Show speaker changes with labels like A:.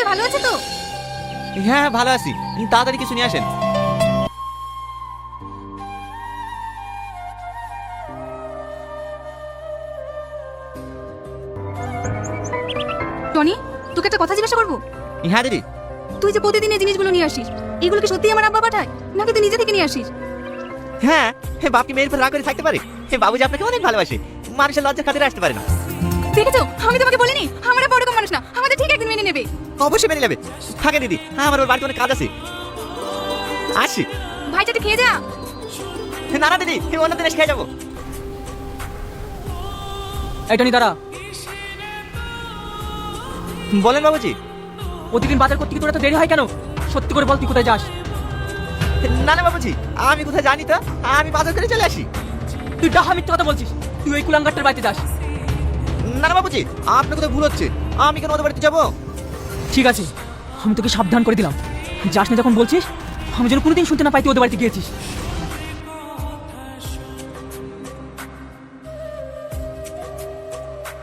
A: ভালো আছে তো?
B: হ্যাঁ ভালো আছি, তাড়াতাড়ি কিছু নিয়ে আসেন।
A: টনি, তোকে একটা কথা জিজ্ঞাসা করবো।
B: হ্যাঁ দিদি।
A: তুই যে প্রতিদিন এই জিনিসগুলো নিয়ে আসিস, এগুলো কি সত্যি আমার আব্বা পাঠায় নাকি তুই নিজে থেকে নিয়ে আসিস?
B: হ্যাঁ, বাপ কি মেয়ের উপর রাগ করে থাকতে পারে? বাবুজি আপনাকে অনেক ভালোবাসে, মানুষের লজ্জার খাতিরে আসতে পারে না।
A: দেখেছো, আমি তোমাকে বলিনি আমার আব্বা ওরকম মানুষ না, আমাদের ঠিক একদিন মেনে নেবে।
B: অবশ্যই মেনে নেবে। থাকে দিদি, আমার ওর বাড়িতে অনেক কাজ আছে, আসি।
A: ভাইটাকে খেয়ে যা।
B: না না দিদি, অন্যদিন এসে খেয়ে যাবো।
C: এই টনি দাঁড়া।
B: বলেন বাবুজি।
C: প্রতিদিন বাজার করতে কি তোর এত দেরি হয় কেন? সত্যি করে বল তুই কোথায় যাস?
B: না না বাবুজি, আমি কোথায় জানি তো, আমি বাজার করে চলে আসি।
C: তুই ডাহা মিথ্যা কথা বলছিস। তুই ওই কুলাঙ্গারটার বাড়িতে যাস।
B: না না বাবুজি, আপনার কোথায় ভুল হচ্ছে, আমি কেন ওদের বাড়িতে যাবো?
C: ঠিক আছে, আমি তোকে সাবধান করে দিলাম, যাস না যখন বলছিস। আমি যেন কোনোদিন শুনতে না পাই তুই ওদের বাড়িতে গিয়েছিস।